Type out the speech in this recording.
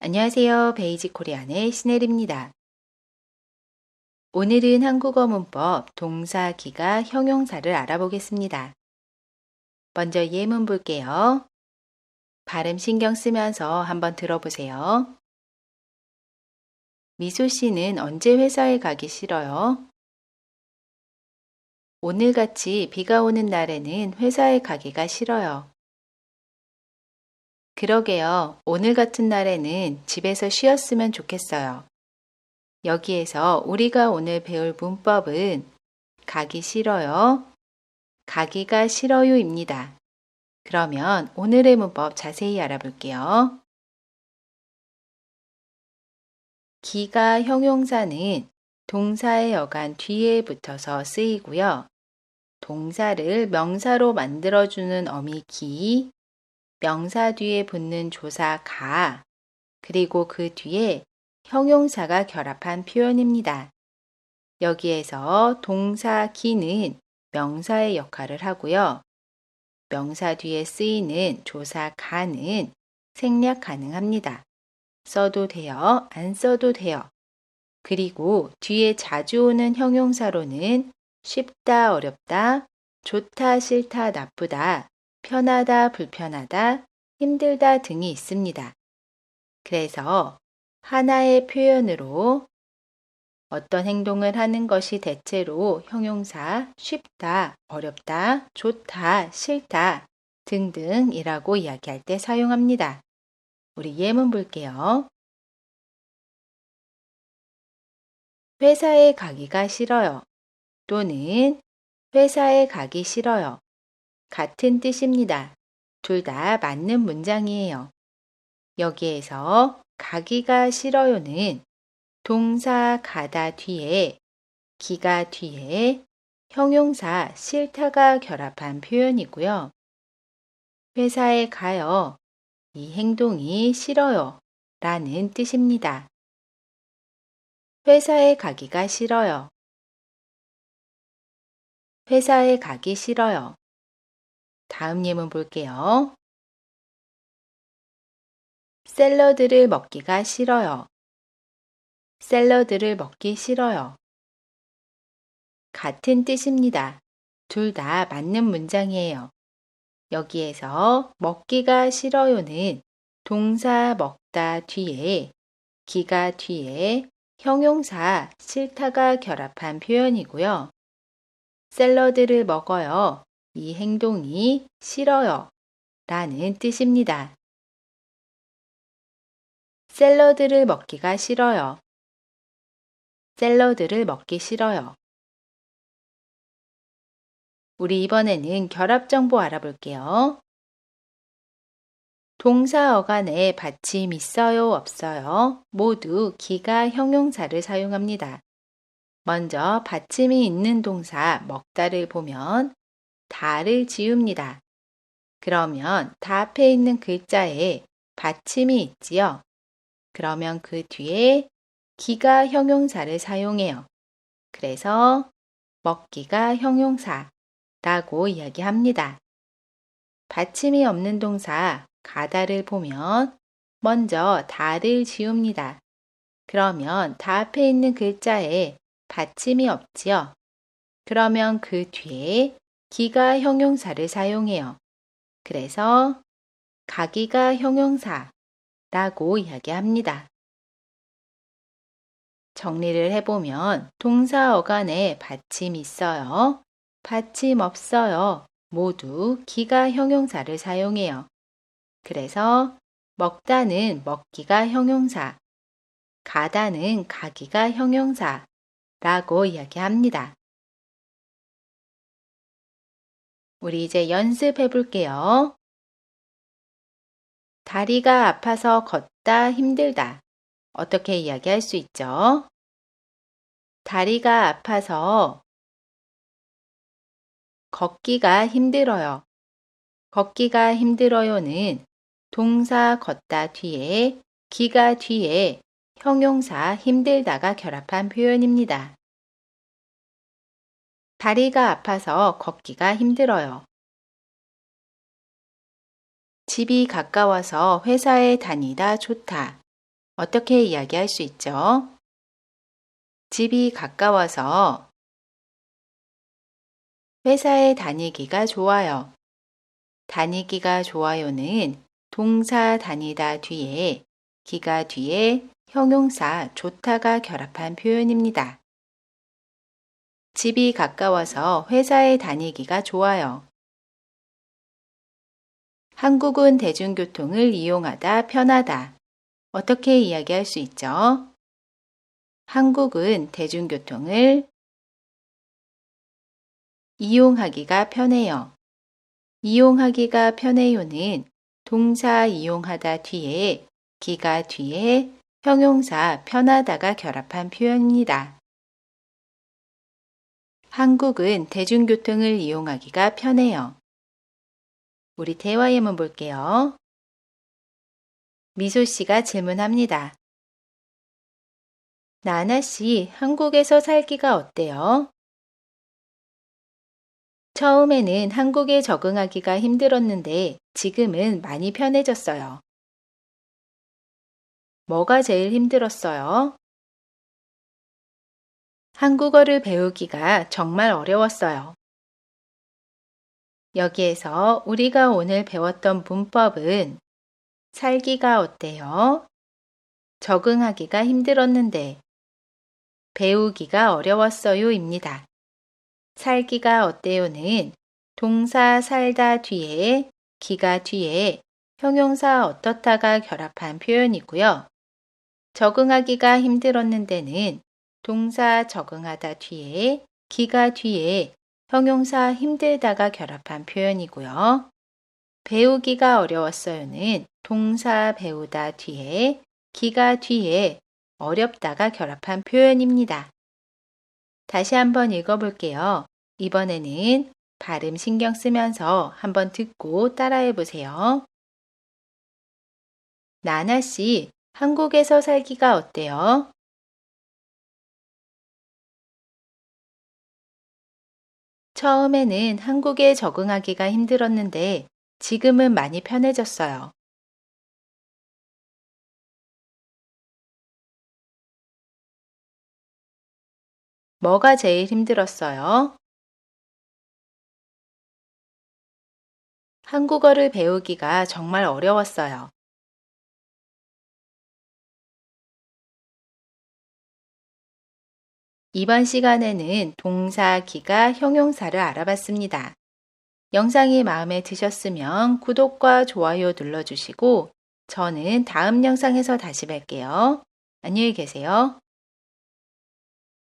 안녕하세요. 베이직 코리안의 신혜리입니다. 오늘은 한국어 문법 동사, 기가, 형용사를 알아보겠습니다. 먼저 예문 볼게요. 발음 신경 쓰면서 한번 들어보세요. 미소 씨는 언제 회사에 가기 싫어요? 오늘같이 비가 오는 날에는 회사에 가기가 싫어요. 그러게요. 오늘 같은 날에는 집에서 쉬었으면 좋겠어요. 여기에서 우리가 오늘 배울 문법은 가기 싫어요, 가기가 싫어요입니다. 그러면 오늘의 문법 자세히 알아볼게요. 기가 형용사는 동사의 어간 뒤에 붙어서 쓰이고요. 동사를 명사로 만들어주는 어미 기, 명사 뒤에 붙는 조사 가, 그리고 그 뒤에 형용사가 결합한 표현입니다. 여기에서 동사 기는 명사의 역할을 하고요. 명사 뒤에 쓰이는 조사 가는 생략 가능합니다. 써도 돼요, 안 써도 돼요. 그리고 뒤에 자주 오는 형용사로는 쉽다, 어렵다, 좋다, 싫다, 나쁘다, 편하다, 불편하다, 힘들다 등이 있습니다. 그래서 하나의 표현으로 어떤 행동을 하는 것이 대체로 형용사 쉽다, 어렵다, 좋다, 싫다 등등이라고 이야기할 때 사용합니다. 우리 예문 볼게요. 회사에 가기가 싫어요. 또는 회사에 가기 싫어요. 같은 뜻입니다. 둘 다 맞는 문장이에요. 여기에서 가기가 싫어요는 동사 가다 뒤에 기가 뒤에 형용사 싫다가 결합한 표현이고요. 회사에 가요. 이 행동이 싫어요 라는 뜻입니다. 회사에 가기가 싫어요. 회사에 가기 싫어요. 다음 예문 볼게요. 샐러드를 먹기가 싫어요. 샐러드를 먹기 싫어요. 같은 뜻입니다. 둘 다 맞는 문장이에요. 여기에서 먹기가 싫어요는 동사 먹다 뒤에 기가 뒤에 형용사 싫다가 결합한 표현이고요. 샐러드를 먹어요. 이 행동이 싫어요 라는 뜻입니다. 샐러드를 먹기가 싫어요. 샐러드를 먹기 싫어요. 우리 이번에는 결합 정보 알아볼게요. 동사 어간에 받침 있어요, 없어요? 모두 기가 형용사를 사용합니다. 먼저 받침이 있는 동사 먹다를 보면 다를 지웁니다. 그러면 다 앞에 있는 글자에 받침이 있지요. 그러면 그 뒤에 기가 형용사를 사용해요. 그래서 먹기가 형용사라고 이야기합니다. 받침이 없는 동사 가다를 보면 먼저 다를 지웁니다. 그러면 다 앞에 있는 글자에 받침이 없지요. 그러면 그 뒤에 기가 형용사를 사용해요. 그래서 가기가 형용사라고 이야기합니다. 정리를 해보면 동사 어간에 받침 있어요, 받침 없어요 모두 기가 형용사를 사용해요. 그래서 먹다는 먹기가 형용사, 가다는 가기가 형용사라고 이야기합니다. 우리 이제 연습해 볼게요. 다리가 아파서 걷다 힘들다. 어떻게 이야기할 수 있죠? 다리가 아파서 걷기가 힘들어요. 걷기가 힘들어요는 동사 걷다 뒤에 기가 뒤에 형용사 힘들다가 결합한 표현입니다. 다리가 아파서 걷기가 힘들어요. 집이 가까워서 회사에 다니다 좋다. 어떻게 이야기할 수 있죠? 집이 가까워서 회사에 다니기가 좋아요. 다니기가 좋아요는 동사 다니다 뒤에 기가 뒤에 형용사 좋다가 결합한 표현입니다. 집이 가까워서 회사에 다니기가 좋아요. 한국은 대중교통을 이용하다 편하다. 어떻게 이야기할 수 있죠? 한국은 대중교통을 이용하기가 편해요. 이용하기가 편해요는 동사 이용하다 뒤에 기가 뒤에 형용사 편하다가 결합한 표현입니다. 한국은 대중교통을 이용하기가 편해요. 우리 대화 예문 볼게요. 미소 씨가 질문합니다. 나나 씨, 한국에서 살기가 어때요? 처음에는 한국에 적응하기가 힘들었는데 지금은 많이 편해졌어요. 뭐가 제일 힘들었어요? 한국어를 배우기가 정말 어려웠어요. 여기에서 우리가 오늘 배웠던 문법은 살기가 어때요? 적응하기가 힘들었는데 배우기가 어려웠어요 입니다. 살기가 어때요는 동사 살다 뒤에 기가 뒤에 형용사 어떻다가 결합한 표현이고요. 적응하기가 힘들었는데는 동사 적응하다 뒤에 기가 뒤에 형용사 힘들다가 결합한 표현이고요. 배우기가 어려웠어요는 동사 배우다 뒤에 기가 뒤에 어렵다가 결합한 표현입니다. 다시 한번 읽어볼게요. 이번에는 발음 신경 쓰면서 한번 듣고 따라해 보세요. 나나 씨, 한국에서 살기가 어때요? 처음에는 한국에 적응하기가 힘들었는데 지금은 많이 편해졌어요. 뭐가 제일 힘들었어요? 한국어를 배우기가 정말 어려웠어요. 이번 시간에는 동사, 기가, 형용사를 알아봤습니다. 영상이 마음에 드셨으면 구독과 좋아요 눌러주시고 저는 다음 영상에서 다시 뵐게요. 안녕히 계세요.